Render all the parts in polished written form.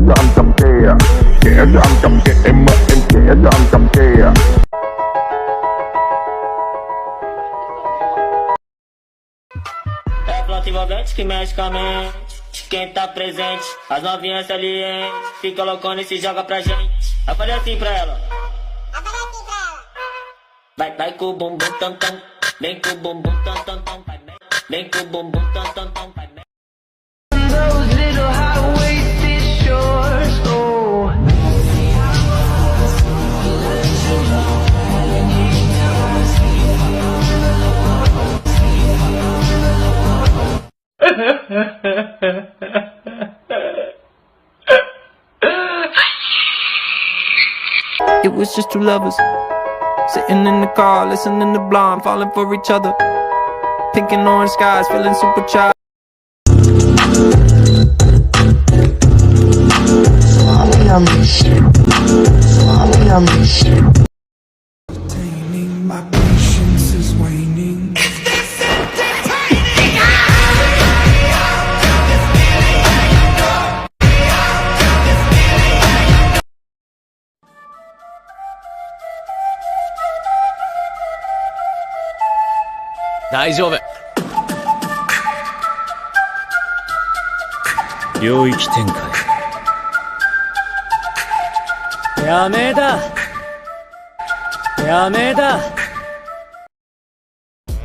cho anh cầm kìa, kìa cho anh cầm kìa, em kìa cho anh cầm kìa. É planta envolvente que mexe com a mente. Quem tá presente, as novinhas salientes. Fica loucona e se joga pra gente. Eu falei assim pra ela. Vai com o bumbum tam tam. Vem com o bumbum tam tam tam. Vem com o bumbum tam tam tam. Those little high-waisted shorts, oh. It was just two lovers sitting in the car, listening to Blonde, falling for each other. Pink and orange skies, feeling supercharged. My patience is waning. Daijoubu. 領域展開。やめだ。やめだ。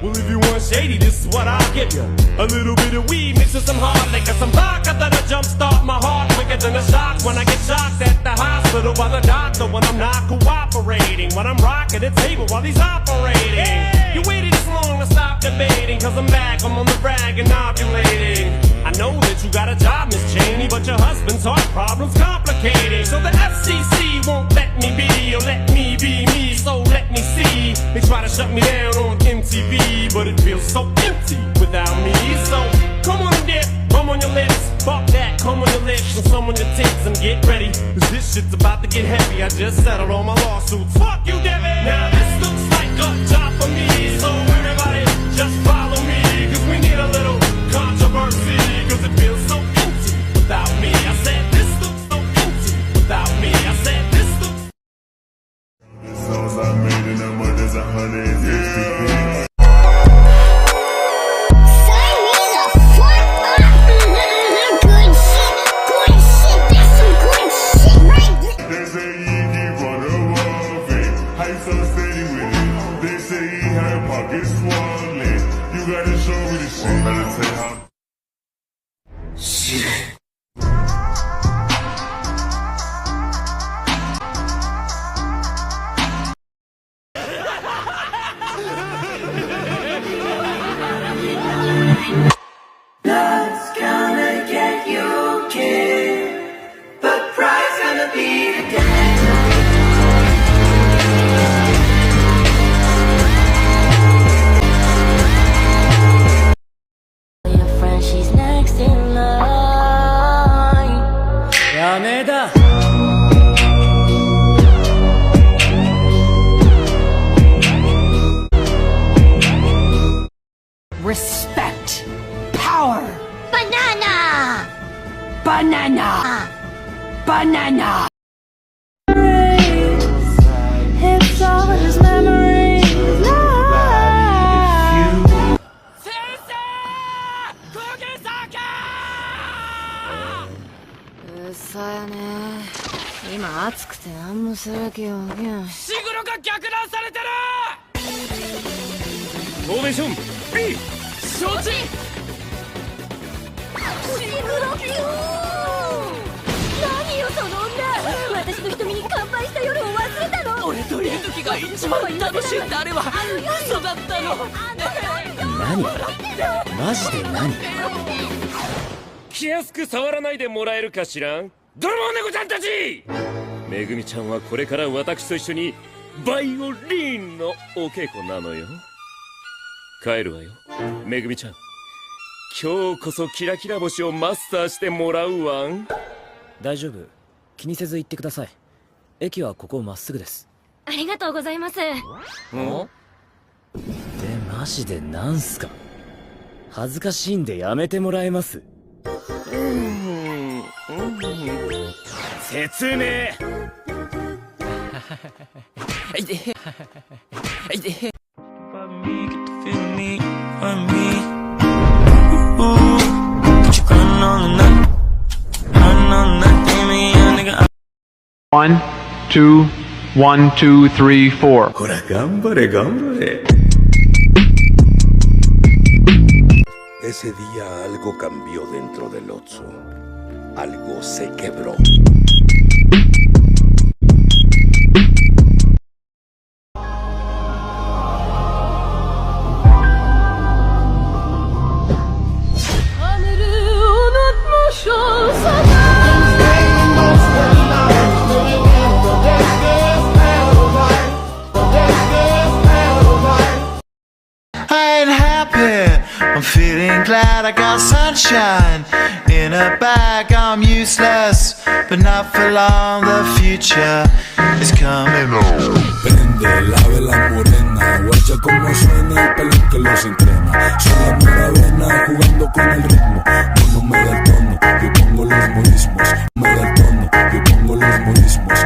Well, if you want shady, this is what I'll give you. A little bit of weed mixed with some hard liquor, some vodka that'll jumpstart my heart quicker than a shock when I get shocked at the hospital by the doctor when I'm not cooperating. When I'm rocking the table while he's operating. Hey! You waited this long to stop debating, cause I'm back, I'm on the rag and ovulating. I know that you got a job, Miss Cheney, but your husband's heart problem's complicating. So the FCC won't let me be, or let me be me, so let me see. They try to shut me down on MTV, but it feels so empty without me. So come on and dip, come on your lips, fuck that, come on your lips, and some on your tits, and get ready, cause this shit's about to get heavy. I just settled all my lawsuits. Fuck you, Devin! Now this looks like a job for me, so everybody just follow me, cause we need a little controversy, cause it feels so empty without me. I said this looks so empty without me. I said this looks. The songs I made and that much is 160. Blood's gonna get you killed, but pride's gonna be the death. Your friend, she's next in line. やめだ。 Respect, power, Banana! banana, banana. It's all his memories.何？マジで何？気安く触らないでもらえるかしらん？泥棒猫ちゃんたち！めぐみちゃんはこれから私と一緒にバイオリンのお稽古なのよ。帰るわよ、めぐみちゃん。今日こそキラキラ星をマスターしてもらうわん。大丈夫、気にせず行ってください。駅はここまっすぐです。ありがとうございます。ん？で、マジでなんすか？恥ずかしいんでやめてもらえます？説明 One, two, 1, 2, 3, 4. ほら頑張れ頑張れ Ese día algo cambió dentro del Otso. Algo se quebró. I'm feeling glad I got sunshine in a bag. I'm useless, but not for long. The future is coming on. Prende la vela morena, guacha como suena el pelón que los entrena. Soy la mera vena jugando con el ritmo. No me da el tono, yo pongo los modismos. Me da el tono, yo pongo los modismos.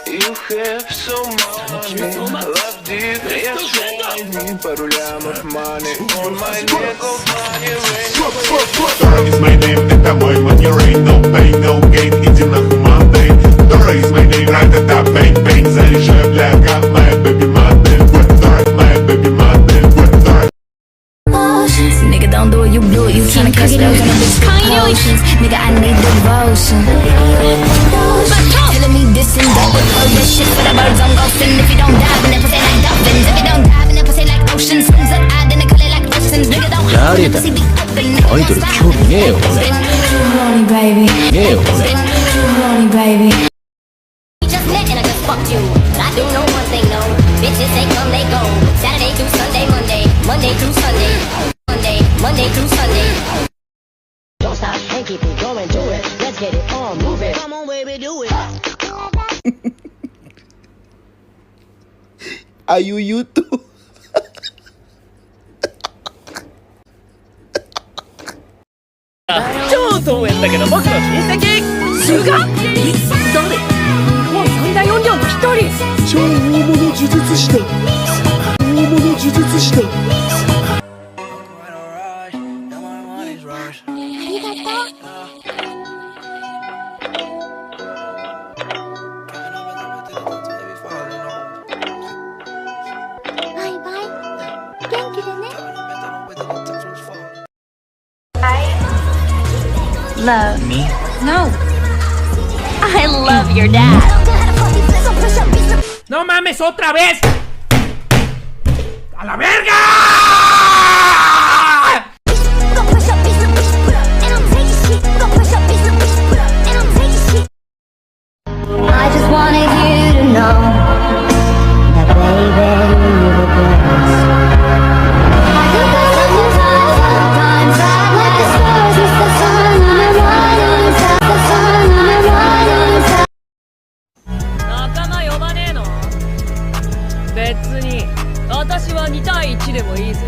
You have so much money, love deep, я шайни, пару лямов money, on my neck of money rain. Dora is my name, это мой money rain. No pain, no gain, иди нахуй Monday. Dora is my name, right at that bang bang. Заряжаю бля, как моя baby mother. Dora, my baby mother. Dora. Nigga, don't do it, you blew it. You tryna catch those on a bitch potions. Nigga, I need devotion. Telling me this and that, all that shit for the birds I'm ghosting. If you don't dive in that pussy like dolphins, if you don't dive in that pussy like oceans, swings up, then they call it like oceans. Nigga, don't hide in that pussy be open. 아이돌興味ねえよ俺 Horny baby, ねえよ俺 horny baby. We just met and I just fucked you. But I do know one thing, no. Bitches they come, they go. Saturday through Sunday, Monday through Sunday. Monday through Sunday. Don't stop and keep it going, do it. Let's get it on, move it. Come on, baby, do it. Hay un YouTube. 超遠縁だけど僕の親戚すが誰日本三大音量の一人超大物呪術師だ。大物呪術師だ。Love Me? No. I love your dad. ¡No mames otra vez! ¡A la verga! I just wanted you to know that baby you were blessed. Sometimes like the stars, it's the sun on the morning, the sun on the morning. 仲間呼ばねえの？別に私は2対1でもいいぜ。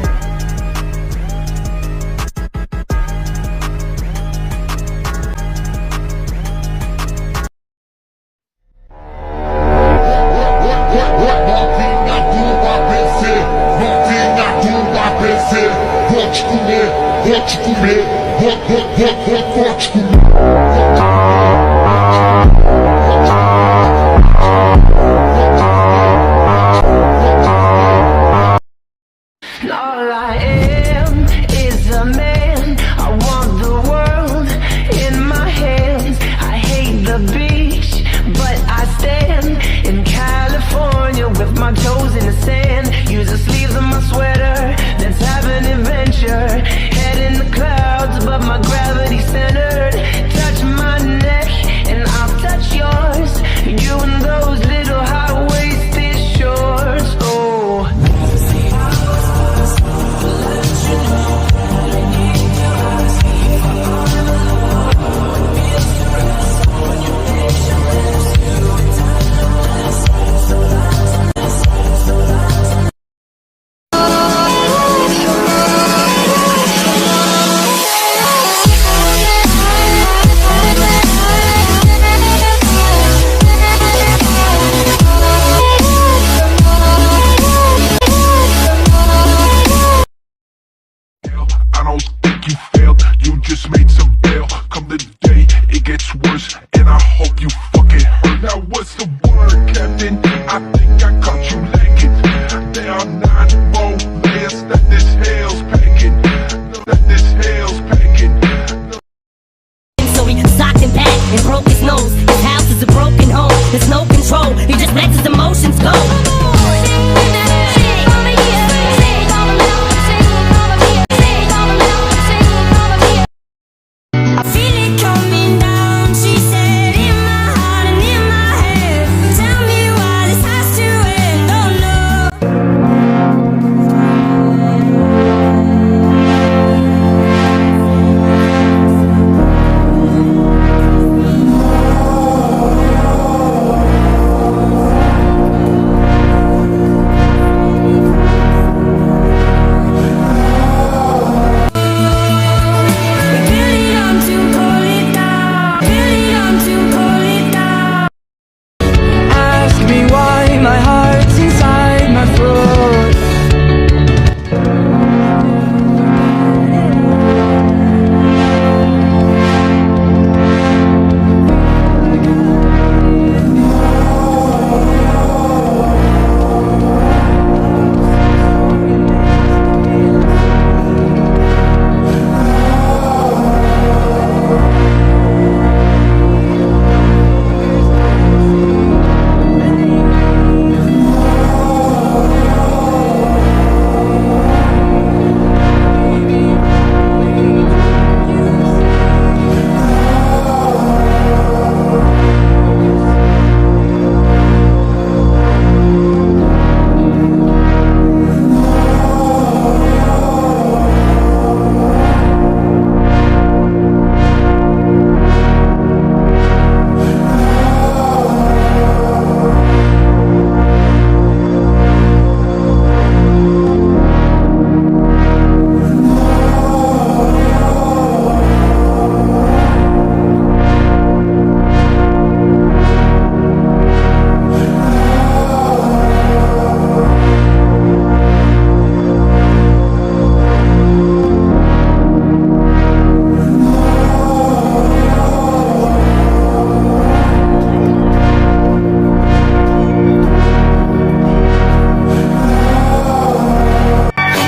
I caught you lacking. There are 9 more layers that this hell's packing. That this hell's packing. So he socked and packed and broke his nose. His house is a broken home. There's no control. He just lets his emotions go.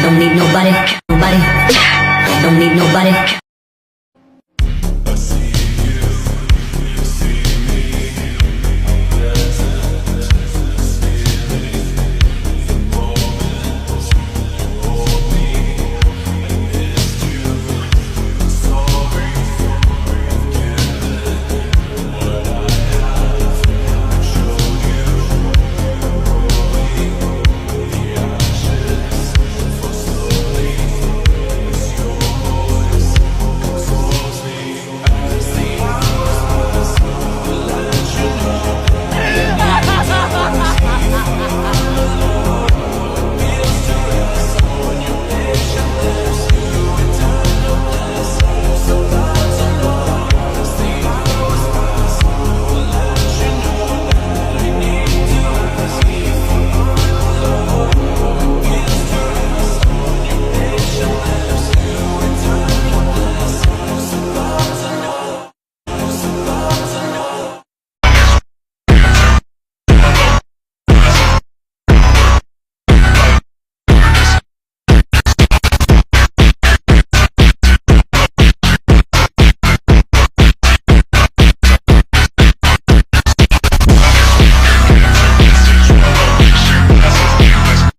Don't need nobody, don't need nobody.